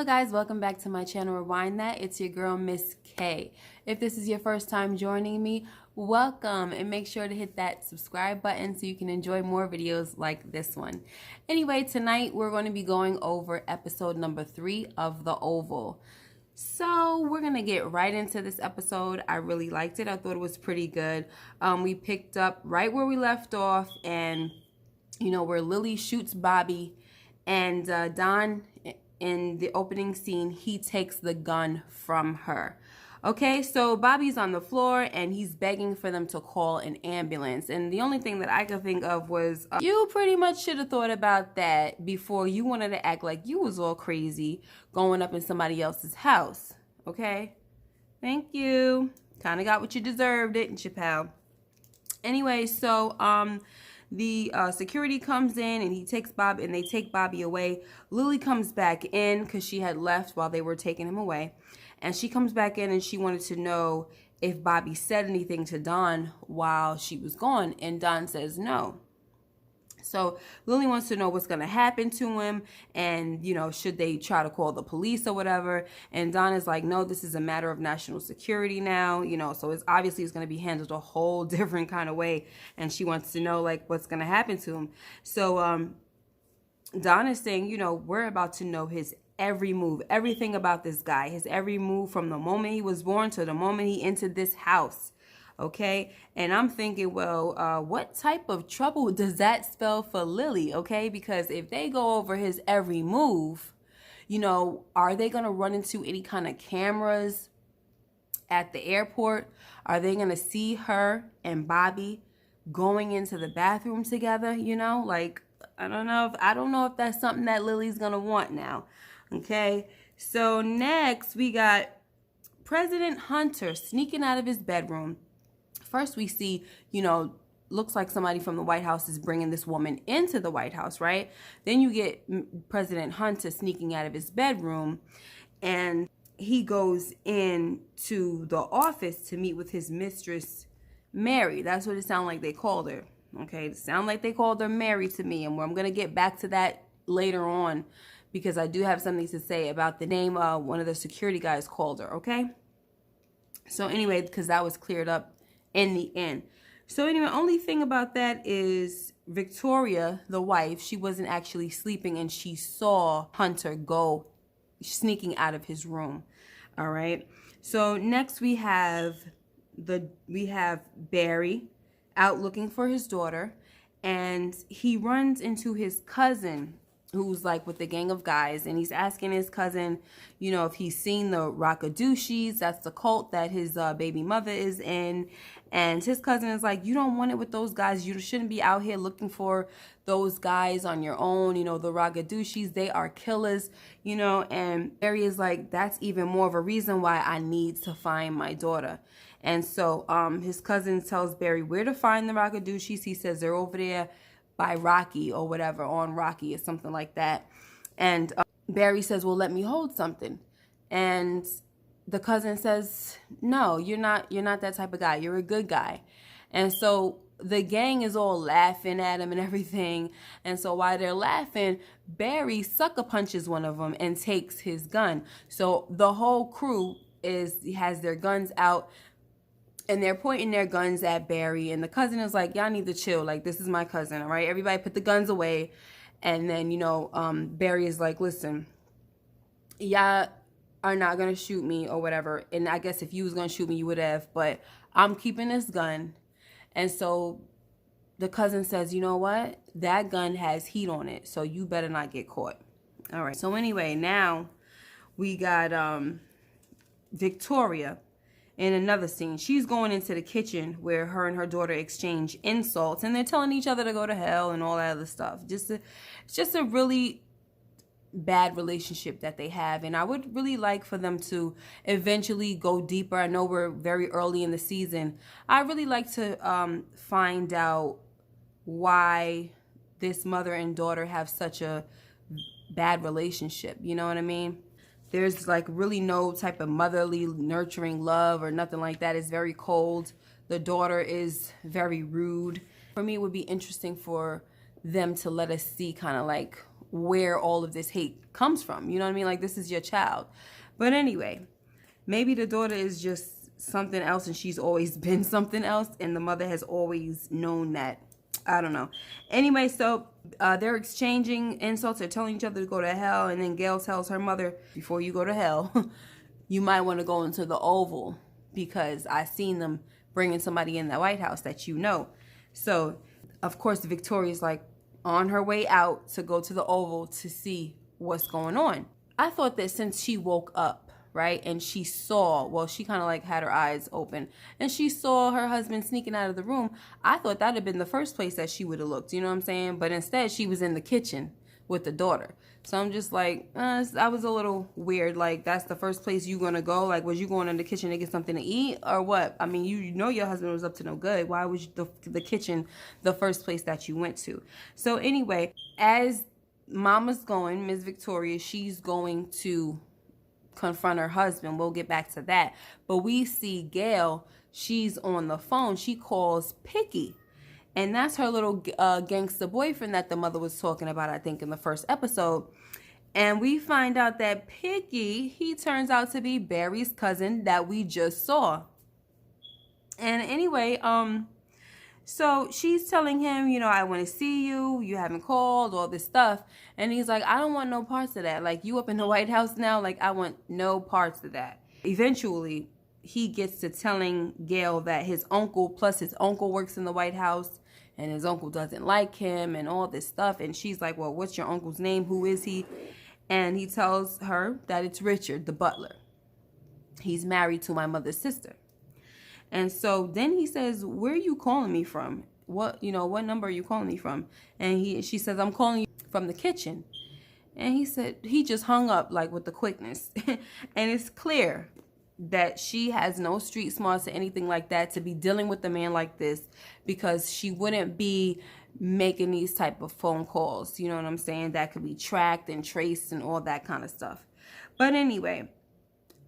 Hello guys, welcome back to my channel Rewind That. It's your girl Miss K. If this is your first time joining me, welcome, and make sure to hit that subscribe button so you can enjoy more videos like this one. Anyway, tonight we're going to be going over episode number 3 of The Oval. So we're going to get right into this episode. I really liked it. I thought it was pretty good. We picked up right where we left off, and where Lillie shoots Bobby, and Don, in the opening scene, he takes the gun from her. Okay, so Bobby's on the floor and he's begging for them to call an ambulance. And the only thing that I could think of was, you pretty much should have thought about that before you wanted to act like you was all crazy going up in somebody else's house. Okay, thank you. Kind of got what you deserved, didn't you, pal? Anyway, so the security comes in and they take Bobby away. Lillie comes back in because she had left while they were taking him away. And she comes back in and she wanted to know if Bobby said anything to Don while she was gone. And Don says no. So Lillie wants to know what's going to happen to him and, should they try to call the police or whatever. And Don is like, no, this is a matter of national security now, so it's obviously it's going to be handled a whole different kind of way. And she wants to know, like, what's going to happen to him. So Don is saying, we're about to know his every move, everything about this guy, his every move from the moment he was born to the moment he entered this house. Okay, and I'm thinking, well, what type of trouble does that spell for Lillie? Okay, because if they go over his every move, are they going to run into any kind of cameras at the airport? Are they going to see her and Bobby going into the bathroom together? Like, I don't know if that's something that Lillie's going to want now. Okay, so next we got President Hunter sneaking out of his bedroom. First we see, looks like somebody from the White House is bringing this woman into the White House, right? Then you get President Hunter sneaking out of his bedroom, and he goes into the office to meet with his mistress, Mary. That's what it sounded like they called her. Okay, it sounded like they called her Mary to me, and I'm going to get back to that later on because I do have something to say about the name one of the security guys called her, okay? So anyway, because that was cleared up in the end. So anyway, only thing about that is Victoria, the wife, she wasn't actually sleeping and she saw Hunter go sneaking out of his room. All right. So next we have Barry out looking for his daughter, and he runs into his cousin who's like with the gang of guys, and he's asking his cousin, if he's seen the Rockadoochies. That's the cult that his baby mother is in. And his cousin is like, you don't want it with those guys. You shouldn't be out here looking for those guys on your own. The Rockadoochies, they are killers, and Barry is like, that's even more of a reason why I need to find my daughter. And so his cousin tells Barry where to find the Rockadoochies. He says they're over there by Rocky or whatever, on Rocky or something like that. And Barry says, well, let me hold something. And the cousin says, no, you're not that type of guy. You're a good guy. And so the gang is all laughing at him and everything. And so while they're laughing, Barry sucker punches one of them and takes his gun. So the whole crew has their guns out, and they're pointing their guns at Barry. And the cousin is like, y'all need to chill. Like, this is my cousin, all right? Everybody put the guns away. And then, Barry is like, listen, y'all are not going to shoot me or whatever. And I guess if you was going to shoot me, you would have. But I'm keeping this gun. And so the cousin says, you know what? That gun has heat on it, so you better not get caught. All right. So anyway, now we got Victoria. In another scene, she's going into the kitchen where her and her daughter exchange insults, and they're telling each other to go to hell and all that other stuff. It's just a really bad relationship that they have, and I would really like for them to eventually go deeper. I know we're very early in the season. I really like to find out why this mother and daughter have such a bad relationship. You know what I mean? There's like really no type of motherly, nurturing love or nothing like that. It's very cold. The daughter is very rude. For me, it would be interesting for them to let us see kind of like where all of this hate comes from. You know what I mean? Like, this is your child. But anyway, maybe the daughter is just something else and she's always been something else, and the mother has always known that. I don't know. Anyway, so they're exchanging insults. They're telling each other to go to hell, and then Gail tells her mother, before you go to hell, you might want to go into the Oval, because I seen them bringing somebody in the White House that you know. So, of course, Victoria's like on her way out to go to the Oval to see what's going on. I thought that since she woke up, right, and she saw, well, she kind of like had her eyes open, and she saw her husband sneaking out of the room, I thought that would have been the first place that she would have looked, you know what I'm saying? But instead, she was in the kitchen with the daughter. So I'm just like, I was a little weird. Like, that's the first place you gonna go? Like, was you going in the kitchen to get something to eat or what? I mean, you know your husband was up to no good. Why was the kitchen the first place that you went to? So anyway, as Mama's going, Miss Victoria, she's going to confront her husband. We'll get back to that. But we see Gail, she's on the phone. She calls Picky. And that's her little gangster boyfriend that the mother was talking about, I think, in the first episode. And we find out that Picky, he turns out to be Barry's cousin that we just saw. And anyway, so she's telling him, you know, I want to see you. You haven't called, all this stuff. And he's like, I don't want no parts of that. Like, you up in the White House now? Like, I want no parts of that. Eventually, he gets to telling Gail that his uncle, plus his uncle works in the White House, and his uncle doesn't like him and all this stuff. And she's like, well, what's your uncle's name? Who is he? And he tells her that it's Richard, the butler. He's married to my mother's sister. And so then he says, where are you calling me from? What number are you calling me from? And she says, I'm calling you from the kitchen. And he said, he just hung up like with the quickness. And it's clear that she has no street smarts or anything like that to be dealing with a man like this, because she wouldn't be making these type of phone calls, you know what I'm saying, that could be tracked and traced and all that kind of stuff. But anyway,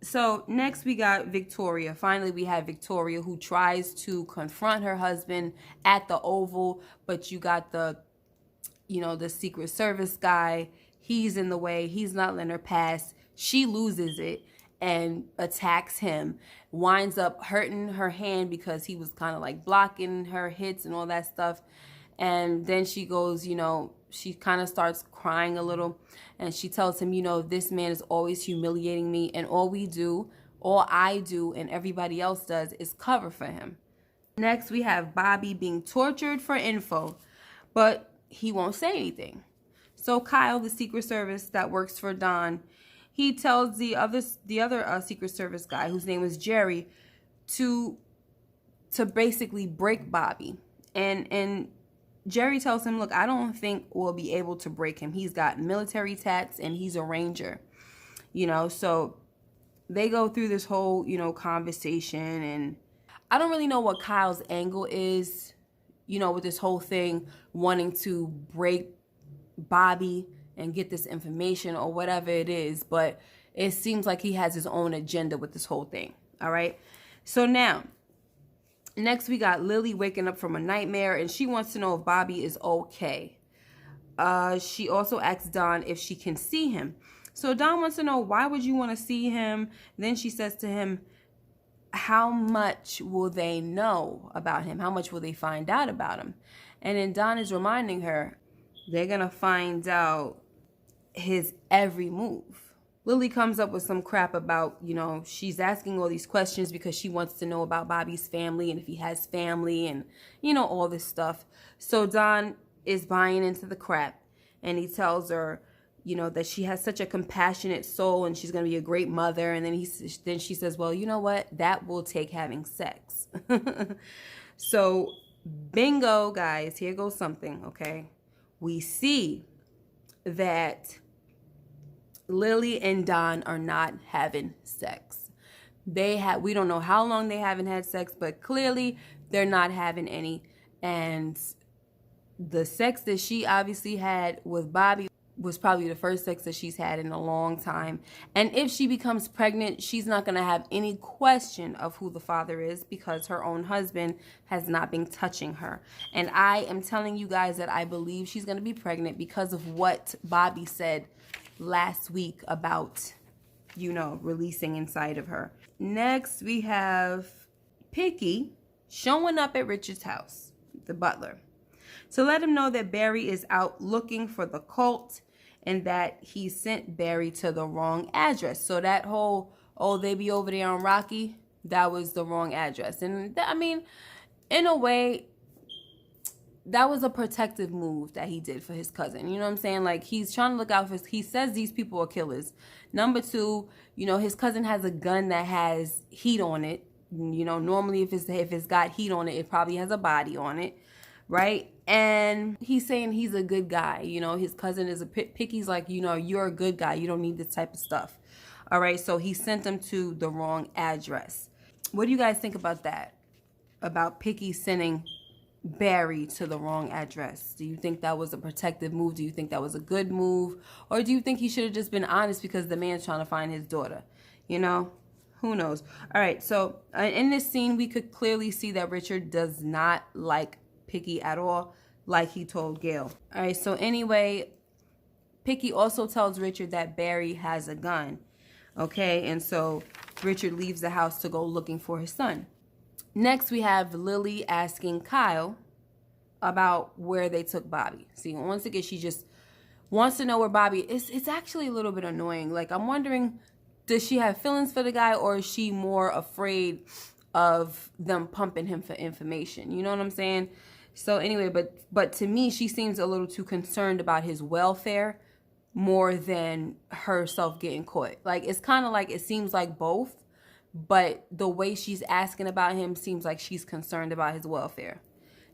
so next we got Victoria. Finally, we have Victoria, who tries to confront her husband at the Oval, but you got the Secret Service guy. He's in the way. He's not letting her pass. She loses it and attacks him, winds up hurting her hand because he was kind of like blocking her hits and all that stuff. And then she goes, she kind of starts crying a little, and she tells him, this man is always humiliating me, and all I do, and everybody else does is cover for him. Next, we have Bobby being tortured for info, but he won't say anything. So Kyle, the Secret Service that works for Don, he tells the other Secret Service guy, whose name is Jerry, to basically break Bobby. And Jerry tells him, look, I don't think we'll be able to break him. He's got military tats and he's a ranger. So they go through this whole, conversation, and I don't really know what Kyle's angle is, with this whole thing, wanting to break Bobby and get this information or whatever it is, but it seems like he has his own agenda with this whole thing. All right. So now, next we got Lillie waking up from a nightmare, and she wants to know if Bobby is okay. She also asks Don if she can see him. So Don wants to know, why would you want to see him? Then she says to him, how much will they know about him? How much will they find out about him? And then Don is reminding her, they're going to find out his every move. Lillie comes up with some crap about, she's asking all these questions because she wants to know about Bobby's family and if he has family and, all this stuff. So Don is buying into the crap, and he tells her, that she has such a compassionate soul and she's going to be a great mother. And then she says, well, you know what? That will take having sex. So bingo, guys, here goes something, okay? We see that Lillie and Don are not having sex. We don't know how long they haven't had sex, but clearly they're not having any. And the sex that she obviously had with Bobby was probably the first sex that she's had in a long time. And if she becomes pregnant, she's not going to have any question of who the father is because her own husband has not been touching her. And I am telling you guys that I believe she's going to be pregnant because of what Bobby said last week about, you know, releasing inside of her. Next, we have Picky showing up at Richard's house, the butler, to let him know that Barry is out looking for the cult and that he sent Barry to the wrong address. So that whole, oh, they be over there on Rocky, that was the wrong address. And I mean, in a way, that was a protective move that he did for his cousin. You know what I'm saying? Like, he's trying to look out for, he says these people are killers. Number two, you know, his cousin has a gun that has heat on it. You know, normally if it's got heat on it, it probably has a body on it, right? And he's saying he's a good guy. You know, his cousin is a Picky's like, you know, you're a good guy. You don't need this type of stuff. All right, so he sent him to the wrong address. What do you guys think about that? About Picky sending Barry to the wrong address? Do you think that was a protective move? Do you think that was a good move? Or do you think he should have just been honest because the man's trying to find his daughter? You know? Who knows? All right, so in this scene, we could clearly see that Richard does not like Picky at all, like he told Gail. All right, so anyway, Picky also tells Richard that Barry has a gun, okay? And so Richard leaves the house to go looking for his son. Next, we have Lillie asking Kyle about where they took Bobby. See, once again, she just wants to know where Bobby is. It's actually a little bit annoying. Like, I'm wondering, does she have feelings for the guy, or is she more afraid of them pumping him for information? You know what I'm saying? So anyway, but to me, she seems a little too concerned about his welfare more than herself getting caught. Like, it's kind of like, it seems like both, but the way she's asking about him seems like she's concerned about his welfare.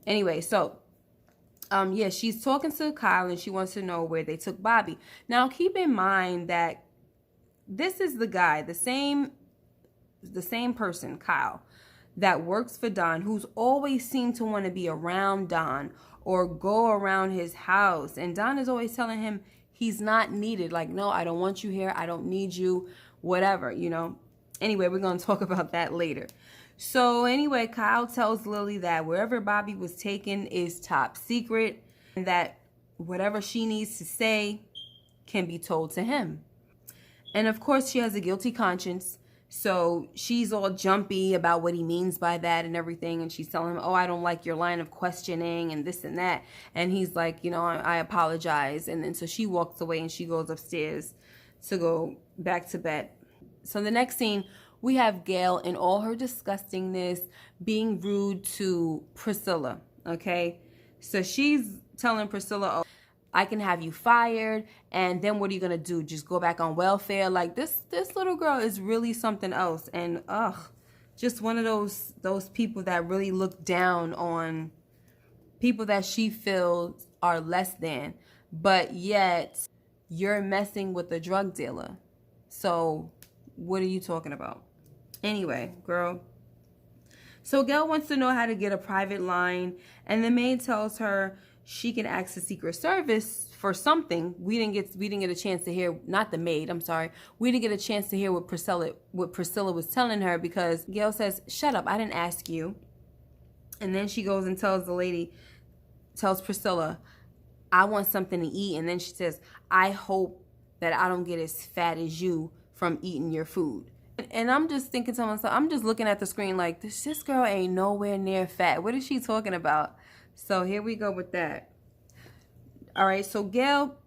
Anyway, so yeah, she's talking to Kyle and she wants to know where they took Bobby. Now, keep in mind that this is the guy, the same person, Kyle, that works for Don, who's always seemed to want to be around Don or go around his house. And Don is always telling him he's not needed. Like, no, I don't want you here. I don't need you, whatever, you know. Anyway, we're going to talk about that later. So anyway, Kyle tells Lillie that wherever Bobby was taken is top secret and that whatever she needs to say can be told to him. And of course, she has a guilty conscience. So she's all jumpy about what he means by that and everything. And she's telling him, oh, I don't like your line of questioning and this and that. And he's like, you know, I apologize. And then so she walks away and she goes upstairs to go back to bed. So the next scene, we have Gail in all her disgustingness being rude to Priscilla, okay? So she's telling Priscilla, oh, I can have you fired, and then what are you going to do? Just go back on welfare? Like, this little girl is really something else. And, just one of those people that really look down on people that she feels are less than. But yet, you're messing with a drug dealer. So, what are you talking about? Anyway, girl. So, Gail wants to know how to get a private line, and the maid tells her she can ask the Secret Service for something. We didn't get a chance to hear, not the maid, I'm sorry. We didn't get a chance to hear what Priscilla was telling her because Gail says, shut up, I didn't ask you. And then she goes and tells Priscilla, I want something to eat. And then she says, I hope that I don't get as fat as you from eating your food. And I'm just thinking to myself, I'm just looking at the screen like, this girl ain't nowhere near fat. What is she talking about? So here we go with that. All right, so Gail,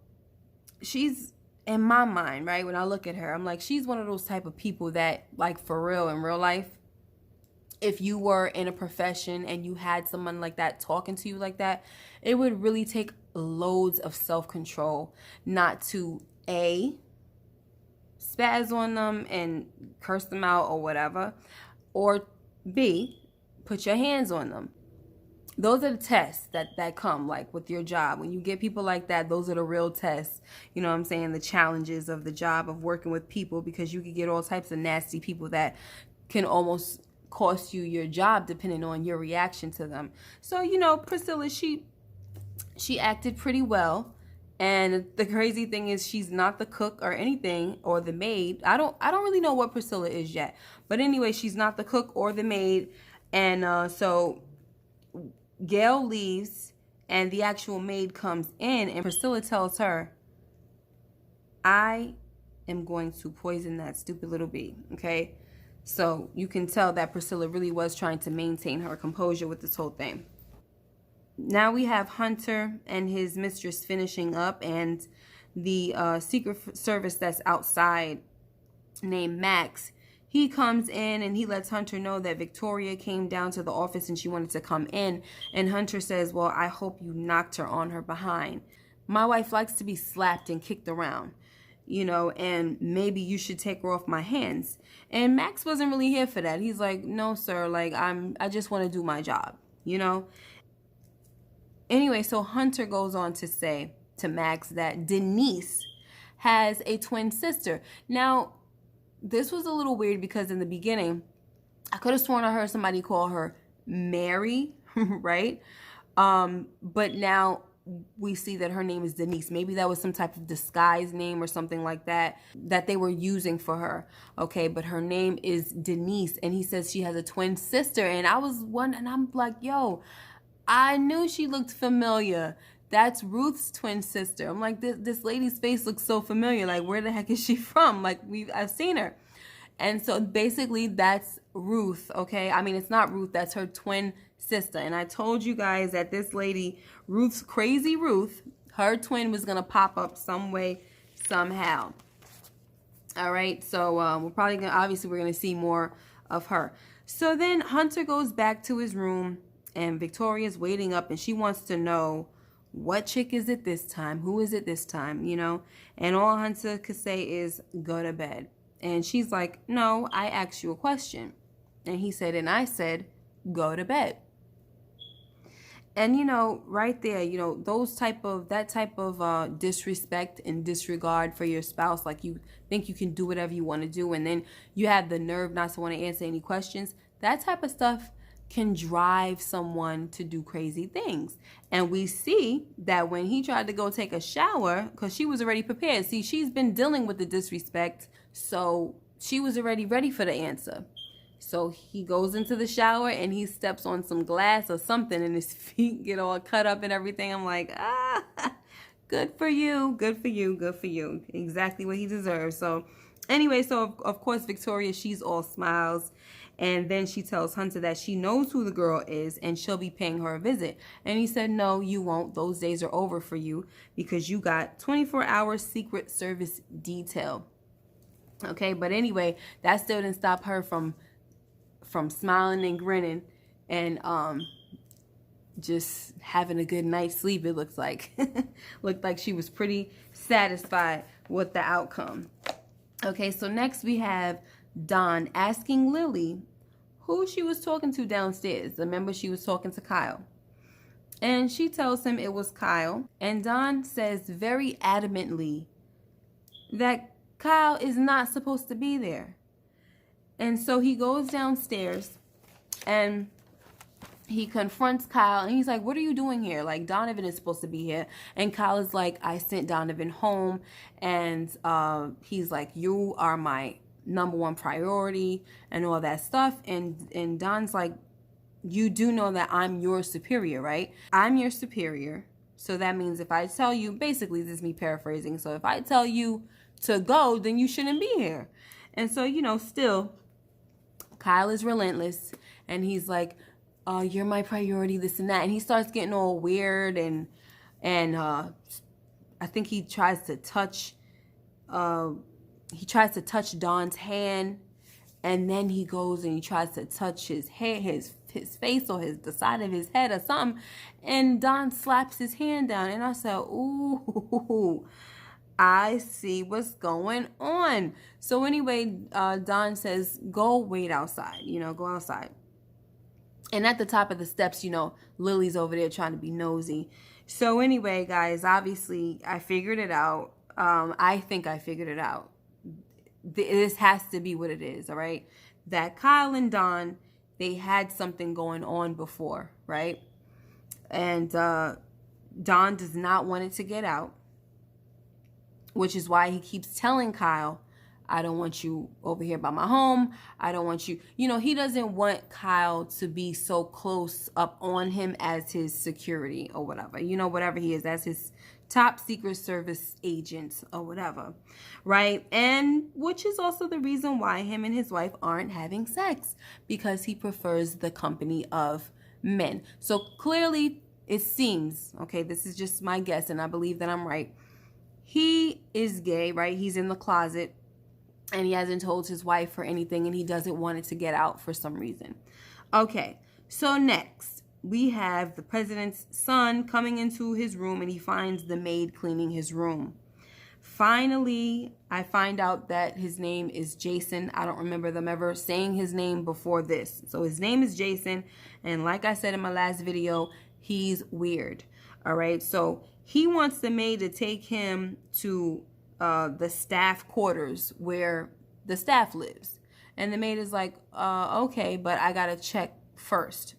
she's, in my mind, right, when I look at her, I'm like, she's one of those type of people that, like, for real, in real life, if you were in a profession and you had someone like that talking to you like that, it would really take loads of self-control not to, A, spaz on them and curse them out or whatever, or B, put your hands on them. Those are the tests that come, like, with your job. When you get people like that, those are the real tests. You know what I'm saying? The challenges of the job of working with people, because you could get all types of nasty people that can almost cost you your job depending on your reaction to them. So, you know, Priscilla, she acted pretty well. And the crazy thing is she's not the cook or anything or the maid. I don't really know what Priscilla is yet. But anyway, she's not the cook or the maid. And so Gail leaves and the actual maid comes in, and Priscilla tells her, I am going to poison that stupid little bee. Okay? So you can tell that Priscilla really was trying to maintain her composure with this whole thing. Now we have Hunter and his mistress finishing up, and the Secret Service that's outside named Max, he comes in and he lets Hunter know that Victoria came down to the office and she wanted to come in. And Hunter says, well, I hope you knocked her on her behind. My wife likes to be slapped and kicked around, you know, and maybe you should take her off my hands. And Max wasn't really here for that. He's like, no, sir, like I just want to do my job, you know. Anyway, so Hunter goes on to say to Max that Denise has a twin sister. Now, this was a little weird because in the beginning, I could have sworn I heard somebody call her Mary, right? But now we see that her name is Denise. Maybe that was some type of disguise name or something like that they were using for her. Okay, but her name is Denise, and he says she has a twin sister. And I was wondering, I'm like, yo, I knew she looked familiar. That's Ruth's twin sister. I'm like, this lady's face looks so familiar. Like, where the heck is she from? Like, I've seen her. And so basically that's Ruth, okay? I mean, it's not Ruth, that's her twin sister. And I told you guys that this lady, Ruth's crazy Ruth, her twin was gonna pop up some way, somehow. All right, so we're probably gonna, obviously we're gonna see more of her. So then Hunter goes back to his room, and Victoria's waiting up, and she wants to know, what chick is it this time? Who is it this time, you know? And all Hunter could say is, go to bed. And she's like, no, I asked you a question. And he said, and I said, go to bed. And, you know, right there, you know, that type of disrespect and disregard for your spouse, like you think you can do whatever you want to do, and then you have the nerve not to want to answer any questions, that type of stuff can drive someone to do crazy things. And we see that when he tried to go take a shower, because she was already prepared. See, she's been dealing with the disrespect, so she was already ready for the answer. So he goes into the shower and he steps on some glass or something, and his feet get all cut up and everything. I'm like, good for you, good for you, good for you. Exactly what he deserves. So anyway, so of course Victoria, she's all smiles. And then she tells Hunter that she knows who the girl is and she'll be paying her a visit. And he said, no, you won't. Those days are over for you because you got 24-hour Secret Service detail. Okay, but anyway, that still didn't stop her from smiling and grinning and just having a good night's sleep, it looks like. Looked like she was pretty satisfied with the outcome. Okay, so next we have Dawn asking Lillie who she was talking to downstairs. Remember, she was talking to Kyle. And she tells him it was Kyle. And Dawn says very adamantly that Kyle is not supposed to be there. And so he goes downstairs and he confronts Kyle, and he's like, what are you doing here? Like, Donovan is supposed to be here. And Kyle is like, I sent Donovan home. And he's like, you are my #1 priority and all that stuff. And Don's like, you do know that I'm your superior, right? I'm your superior. So that means if I tell you, basically this is me paraphrasing. So if I tell you to go, then you shouldn't be here. And so, you know, still, Kyle is relentless. And he's like, you're my priority, this and that. And he starts getting all weird. And I think he tries to touch Don's hand, and then he goes and he tries to touch his head, his face, or the side of his head or something, and Don slaps his hand down. And I said, ooh, I see what's going on. So anyway, Don says, go wait outside, go outside. And at the top of the steps, Lily's over there trying to be nosy. So anyway, guys, obviously I figured it out. I think I figured it out. This has to be what it is, all right? That Kyle and Don, they had something going on before, right? And Don does not want it to get out. which is why he keeps telling Kyle, I don't want you over here by my home. I don't want you, you know, he doesn't want Kyle to be so close up on him as his security or whatever, you know, whatever he is, as his top secret service agent or whatever, right? And which is also the reason why him and his wife aren't having sex, because he prefers the company of men. So clearly it seems, okay, this is just my guess and I believe that I'm right, he is gay, right? He's in the closet and he hasn't told his wife or anything, and he doesn't want it to get out for some reason. Okay, so next we have the president's son coming into his room and he finds the maid cleaning his room. Finally, I find out that his name is Jason. I don't remember them ever saying his name before this. So his name is Jason, and like I said in my last video, he's weird. All right, so he wants the maid to take him to the staff quarters where the staff lives. And the maid is like, okay, but I gotta check first.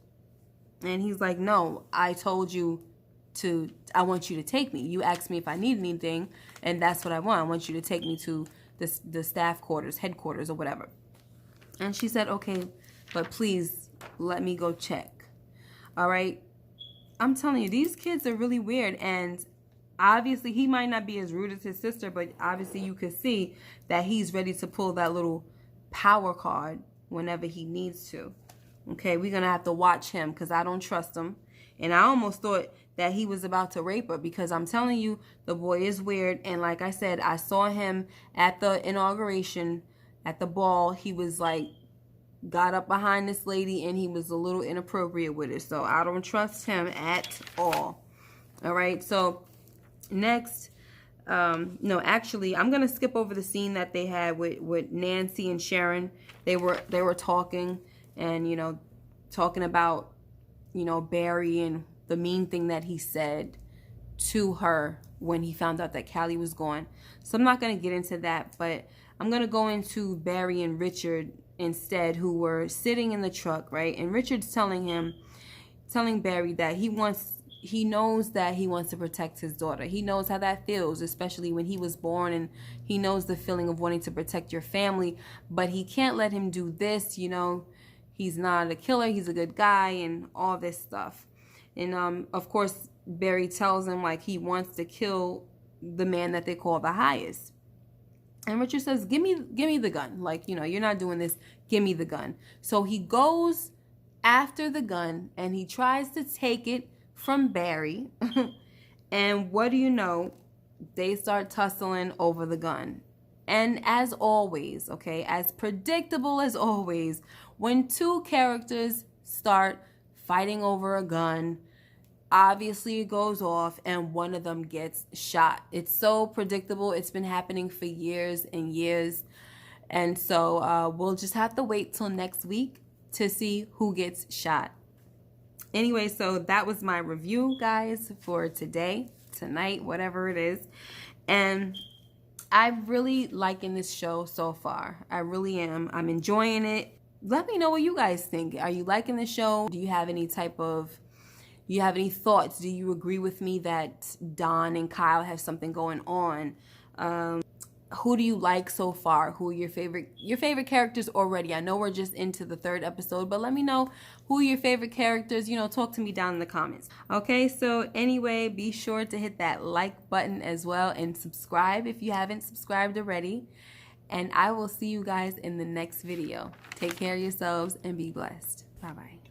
And he's like, no, I told you I want you to take me. You asked me if I need anything, and that's what I want. I want you to take me to the staff quarters, headquarters or whatever. And she said, okay, but please let me go check. All right. I'm telling you, these kids are really weird, and obviously he might not be as rude as his sister, but obviously you could see that he's ready to pull that little power card whenever he needs to. Okay, we're going to have to watch him because I don't trust him. And I almost thought that he was about to rape her, because I'm telling you, the boy is weird. And like I said, I saw him at the inauguration, at the ball. He was like, got up behind this lady and he was a little inappropriate with it. So I don't trust him at all. All right, so next, no, actually, I'm gonna skip over the scene that they had with Nancy and Sharon. They were talking, and you know, talking about, you know, Barry and the mean thing that he said to her when he found out that Callie was gone. So I'm not gonna get into that, but I'm gonna go into Barry and Richard instead, who were sitting in the truck, right? And Richard's telling Barry that he knows that he wants to protect his daughter. He knows how that feels, especially when he was born, and he knows the feeling of wanting to protect your family, but he can't let him do this, you know. He's not a killer, he's a good guy, and all this stuff. And of course, Barry tells him like he wants to kill the man that they call the highest. And Richard says, give me the gun. Like, you know, you're not doing this, give me the gun. So he goes after the gun and he tries to take it from Barry. And what do you know? They start tussling over the gun. And as always, okay, as predictable as always, when two characters start fighting over a gun, obviously it goes off and one of them gets shot. It's so predictable. It's been happening for years and years. And so we'll just have to wait till next week to see who gets shot. Anyway, so that was my review, guys, for tonight, whatever it is. And I'm really liking this show so far. I really am. I'm enjoying it. Let me know what you guys think. Are you liking the show? Do you have any thoughts? Do you agree with me that Don and Kyle have something going on? Who do you like so far? Who are your favorite characters already? I know we're just into the 3rd episode, but let me know who are your favorite characters. You know, talk to me down in the comments. Okay, so anyway, be sure to hit that like button as well and subscribe if you haven't subscribed already. And I will see you guys in the next video. Take care of yourselves and be blessed. Bye-bye.